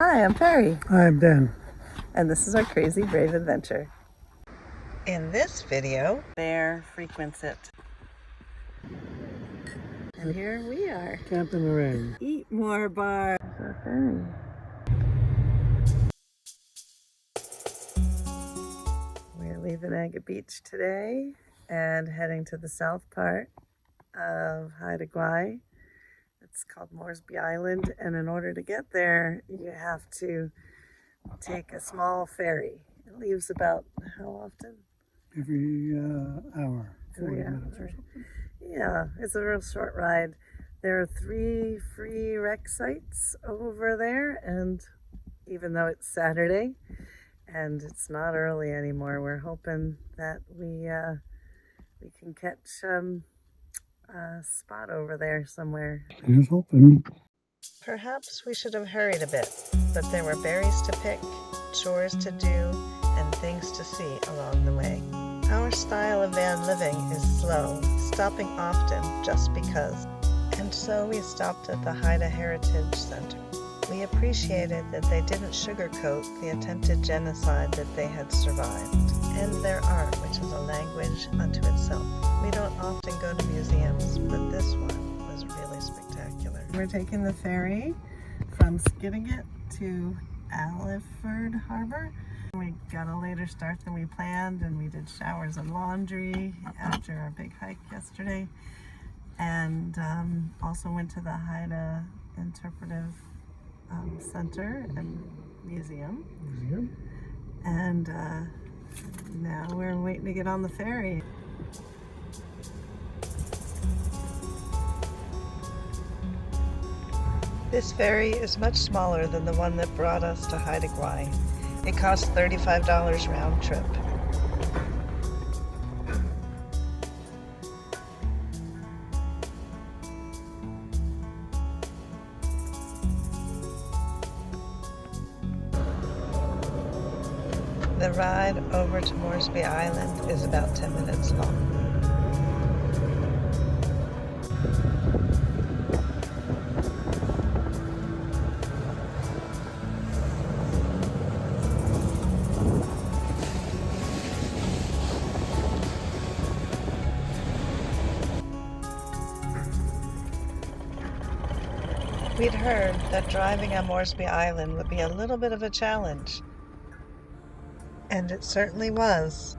Hi, I'm Perry. I'm Ben. And this is our crazy brave adventure. In this video, Bear frequents it. And here we are. Camp in the rain. Eat more bar. There's our ferry. We're leaving Haida Beach today and heading to the south part of Haida Gwaii. It's called Moresby Island, and in order to get there, you have to take a small ferry. It leaves about how often? Every hour, 40 minutes or something. Yeah, it's a real short ride. There are 3 free wreck sites over there, and even though it's Saturday and it's not early anymore, we're hoping that we can catch a spot over there somewhere. Here's hoping. Perhaps we should have hurried a bit, but there were berries to pick, chores to do, and things to see along the way. Our style of van living is slow, stopping often just because. And so we stopped at the Haida Heritage Center. We appreciated that they didn't sugarcoat the attempted genocide that they had survived, and their art, which is a language unto itself. We don't often go to museums, but this one was really spectacular. We're taking the ferry from Skidegate to Aliford Harbor. We got a later start than we planned, and we did showers and laundry after our big hike yesterday, and also went to the Haida Interpretive Center and Museum. And now we're waiting to get on the ferry. This ferry is much smaller than the one that brought us to Haida Gwaii. It costs $35 round trip. The ride over to Moresby Island is about 10 minutes long. We'd heard that driving on Moresby Island would be a little bit of a challenge, and it certainly was.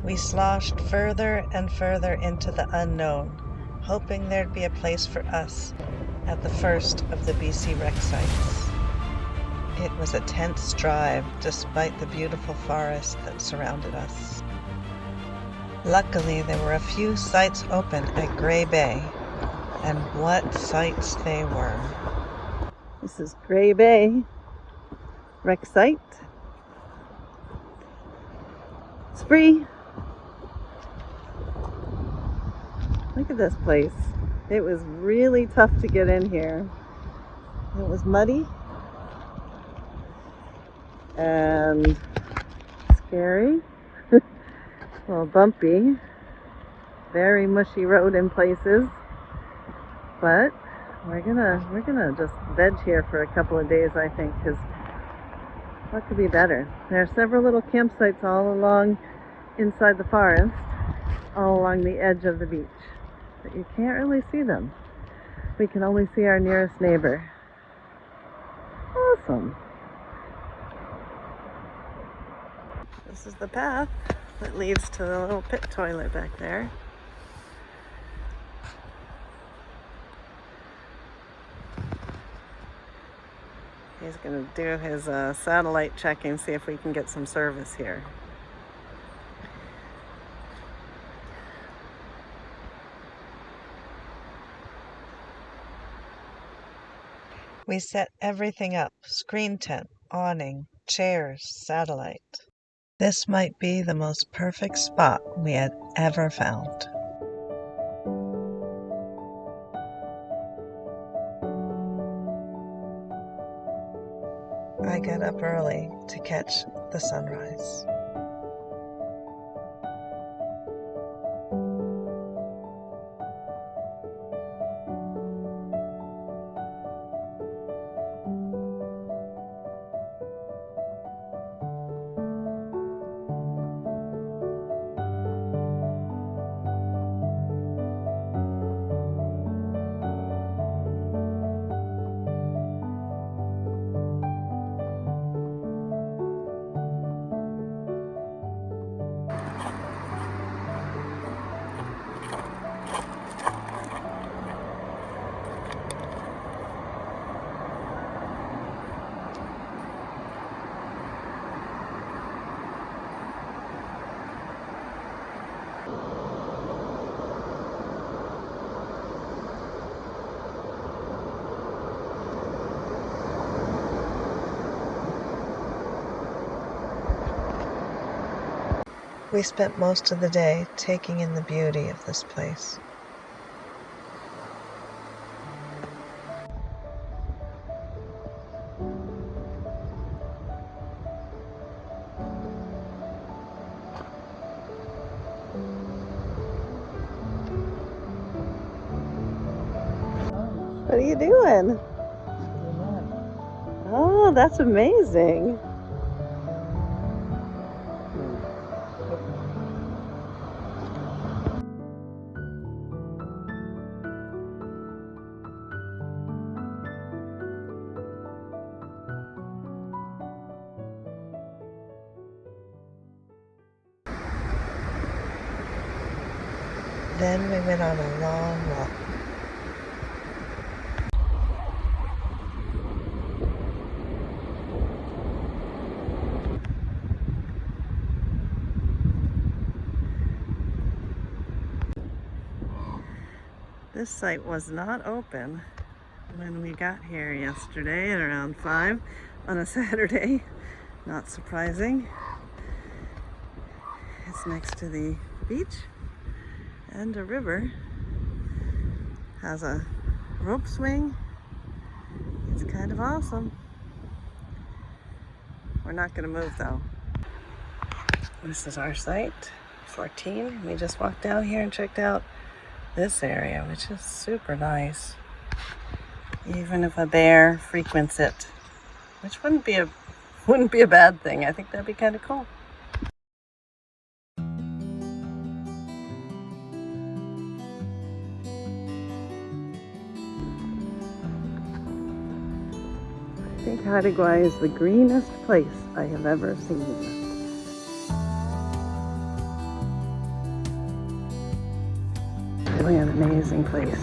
We sloshed further and further into the unknown, hoping there'd be a place for us at the first of the BC wreck sites. It was a tense drive despite the beautiful forest that surrounded us. Luckily, there were a few sites open at Grey Bay, and what sites they were. This is Grey Bay wreck site. It's free. Look at this place. It was really tough to get in here. It was muddy and scary. A little bumpy, very mushy road in places, but we're gonna just veg here for a couple of days, I think, because what could be better? There are several little campsites all along inside the forest, all along the edge of the beach, but you can't really see them. We can only see our nearest neighbor. Awesome. This is the path that leads to the little pit toilet back there. He's going to do his satellite checking, see if we can get some service here. We set everything up: screen tent, awning, chairs, satellite. This might be the most perfect spot we had ever found. I got up early to catch the sunrise. We spent most of the day taking in the beauty of this place. What are you doing? Oh, that's amazing. Then we went on a long walk. This site was not open when we got here yesterday at around 5 on a Saturday. Not surprising. It's next to the beach and a river. Has a rope swing. It's kind of awesome. We're not gonna move though. This is our site, 14. We just walked down here and checked out this area, which is super nice. Even if a bear frequents it, which wouldn't be a bad thing. I think that'd be kind of cool. I think Haida Gwaii is the greenest place I have ever seen. Really an amazing place.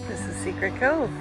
This is Secret Cove.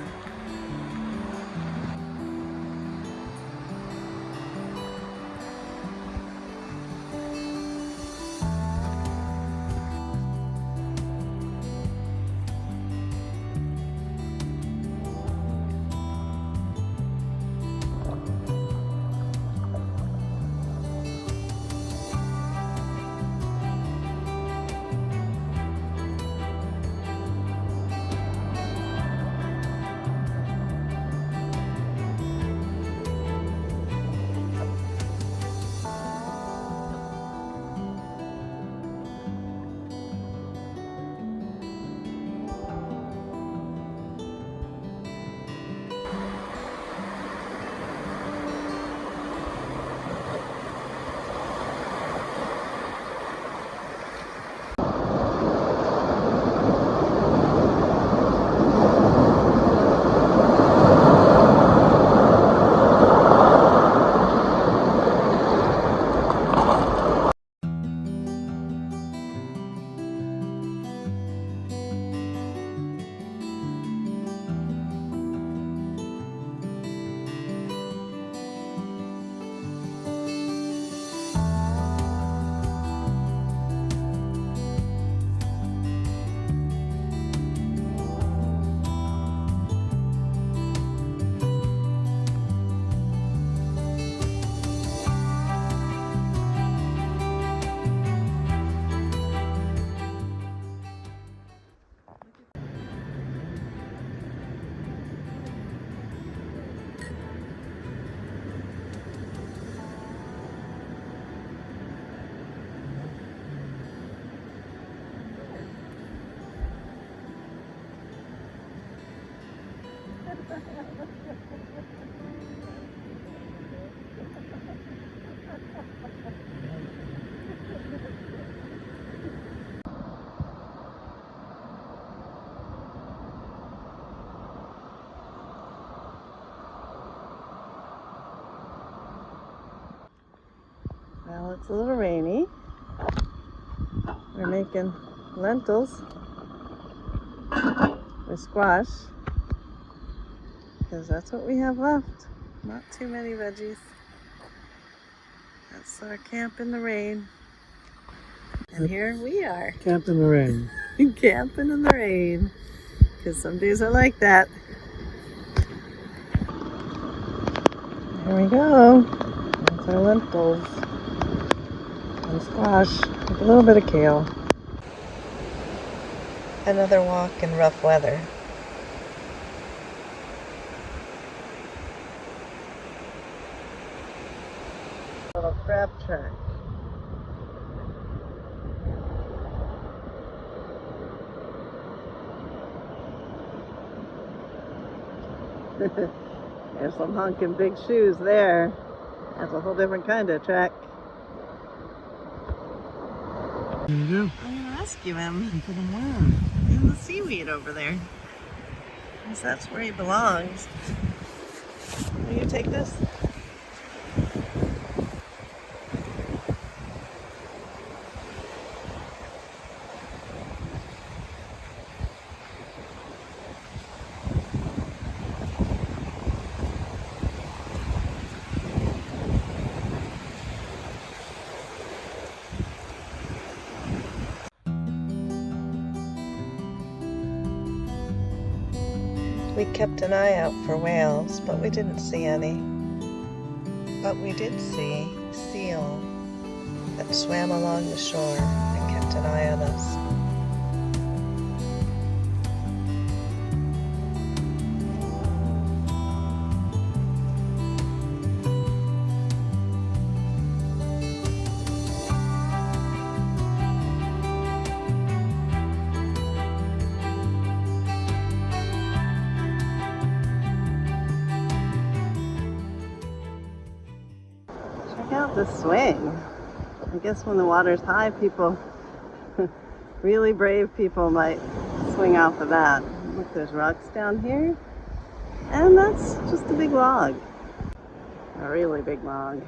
It's a little rainy. We're making lentils with squash because that's what we have left. Not too many veggies. That's our camp in the rain. And here we are. Camp in the rain. Camping in the rain. Because some days are like that. Here we go. That's our lentils. And squash with a little bit of kale. Another walk in rough weather. Little crab track. There's some honking big shoes there. That's a whole different kind of track. What do you do? I'm gonna rescue him. You put them where? In the seaweed over there. Because that's where he belongs. Will you take this? We kept an eye out for whales, but we didn't see any. But we did see seal that swam along the shore and kept an eye on us. Check out the swing. I guess when the water's high, people, really brave people might swing off of that. Look, there's rocks down here. And that's just a big log. A really big log.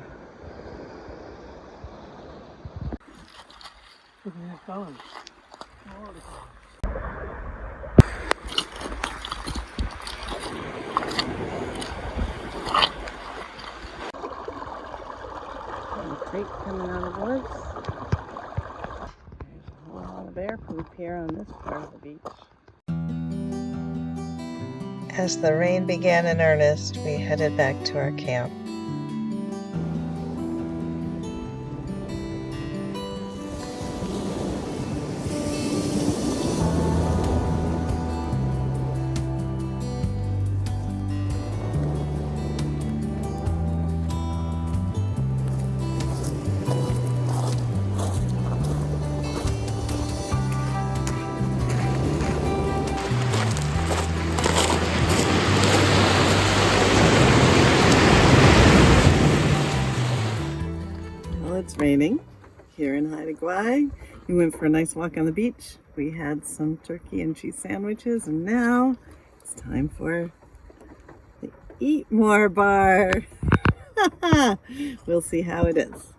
A creek coming out of the woods. There's a whole lot of bear poop here on this part of the beach. As the rain began in earnest, we headed back to our camp. It's raining here in Haida Gwaii. We went for a nice walk on the beach. We had some turkey and cheese sandwiches, and now it's time for the Eat More bar. We'll see how it is.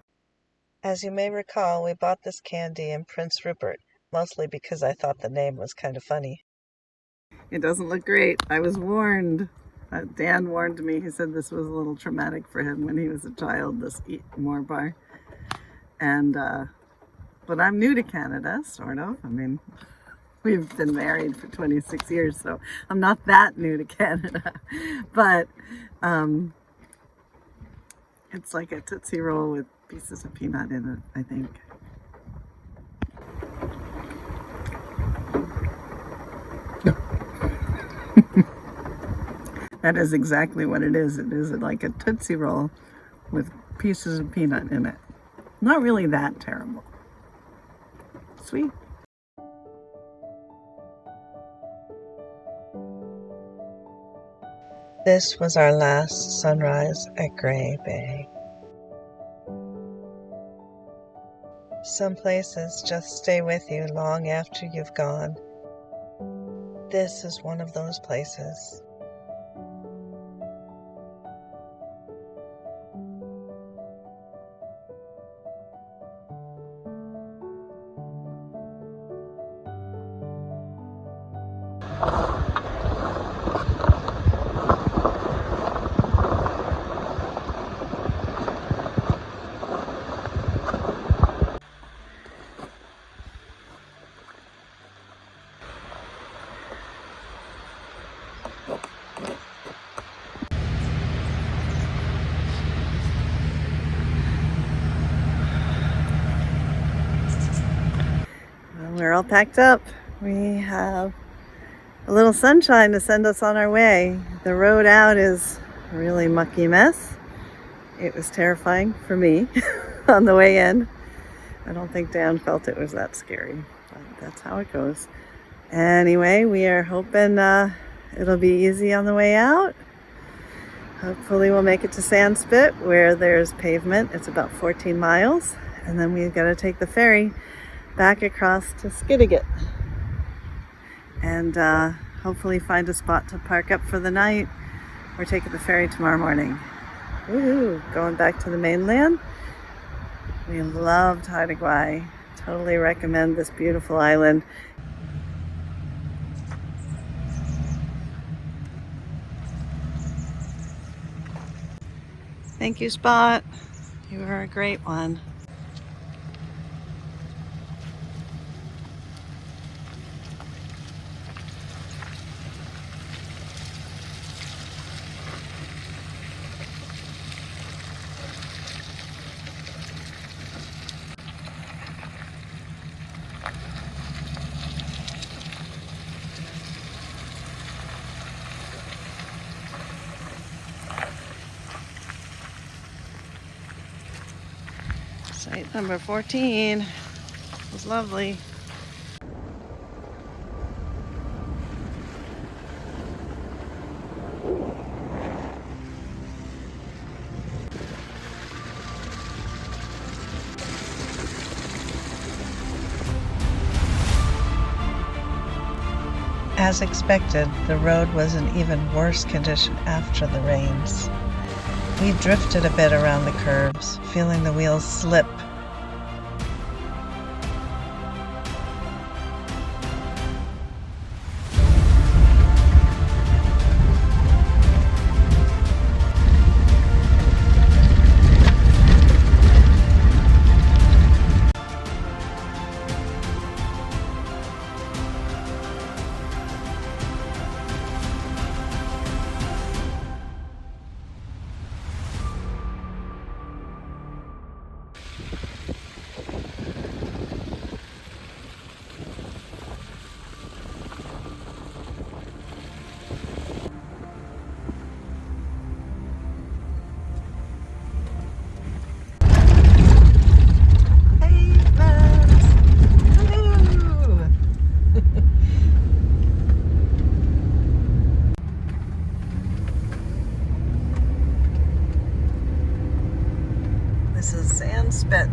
As you may recall, we bought this candy in Prince Rupert, mostly because I thought the name was kind of funny. It doesn't look great. I was warned. Dan warned me. He said this was a little traumatic for him when he was a child, this Eat More bar. And, but I'm new to Canada, sort of. I mean, we've been married for 26 years, so I'm not that new to Canada. But it's like a Tootsie Roll with pieces of peanut in it, I think. That is exactly what it is. It is like a Tootsie Roll with pieces of peanut in it. Not really that terrible. Sweet. This was our last sunrise at Gray Bay. Some places just stay with you long after you've gone. This is one of those places. packed up. We have a little sunshine to send us on our way. The road out is a really mucky mess. It was terrifying for me on the way in. I don't think Dan felt it was that scary, but that's how it goes. Anyway, we are hoping it'll be easy on the way out. Hopefully we'll make it to Sandspit where there's pavement. It's about 14 miles. And then we've got to take the ferry back across to Skidegate. And hopefully find a spot to park up for the night. We're taking the ferry tomorrow morning. Woohoo! Going back to the mainland. We loved Haida Gwaii. Totally recommend this beautiful island. Thank you, Spot. You were a great one. Site number 14. It was lovely. As expected, the road was in even worse condition after the rains. We drifted a bit around the curves, feeling the wheels slip. This is Sandspit,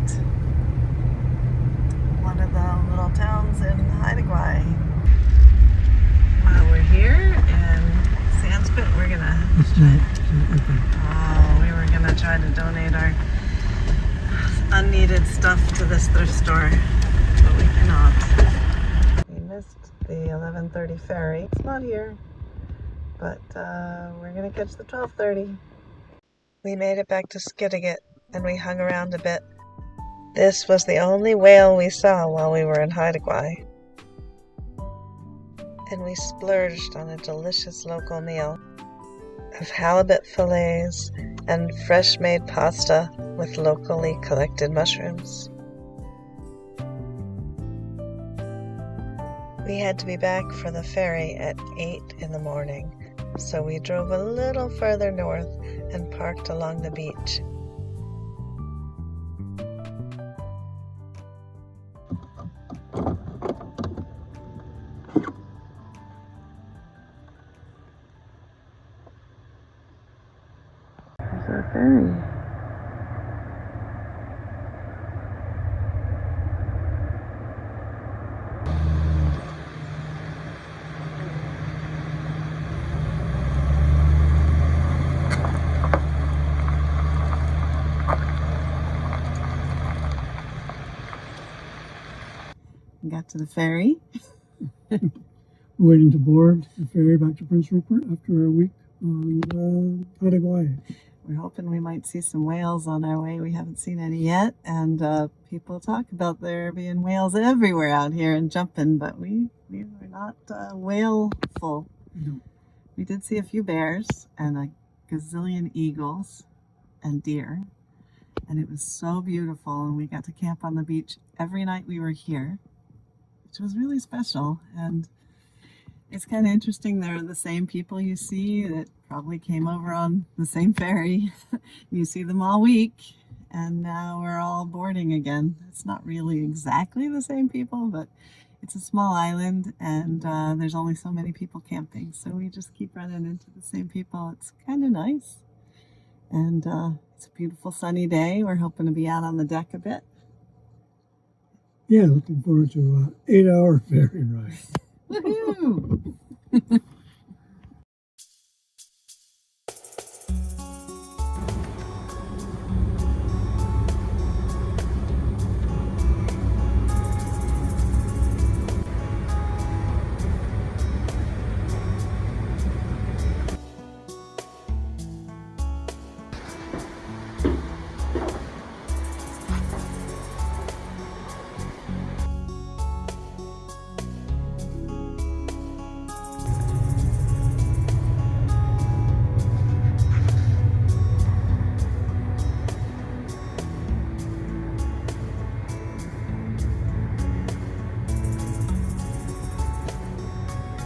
one of the little towns in Haida Gwaii. While we're here in Sandspit, we're gonna we were gonna try to donate our unneeded stuff to this thrift store, but we cannot. We missed the 11:30 ferry. It's not here, but we're gonna catch the 12:30. We made it back to Skidegate and we hung around a bit. This was the only whale we saw while we were in Haida Gwaii. And we splurged on a delicious local meal of halibut fillets and fresh-made pasta with locally collected mushrooms. We had to be back for the ferry at 8 in the morning, so we drove a little further north and parked along the beach. There's our ferry. We got to the ferry. Waiting to board the ferry back to Prince Rupert after a week on Haida Gwaii. We're hoping we might see some whales on our way. We haven't seen any yet, and people talk about there being whales everywhere out here and jumping, but we were not whaleful. No. We did see a few bears and a gazillion eagles and deer, and it was so beautiful, and we got to camp on the beach every night we were here, which which was really special. And it's kind of interesting. They're the same people you see that probably came over on the same ferry. You see them all week, and now we're all boarding again. It's not really exactly the same people, but it's a small island, and there's only so many people camping, so we just keep running into the same people. It's kind of nice, and it's a beautiful sunny day. We're hoping to be out on the deck a bit. Yeah, looking forward to an 8-hour ferry ride. Woohoo!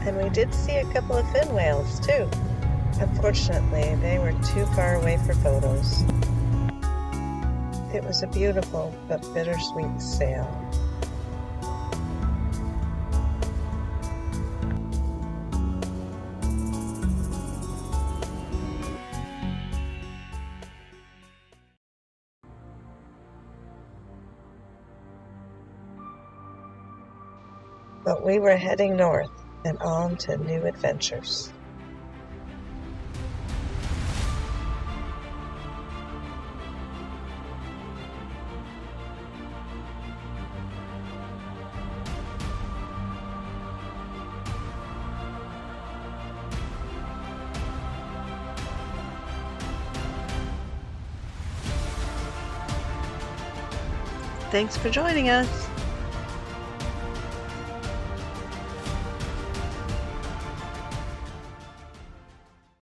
And we did see a couple of fin whales too. Unfortunately, they were too far away for photos. It was a beautiful but bittersweet sail. But we were heading north and on to new adventures. Thanks for joining us.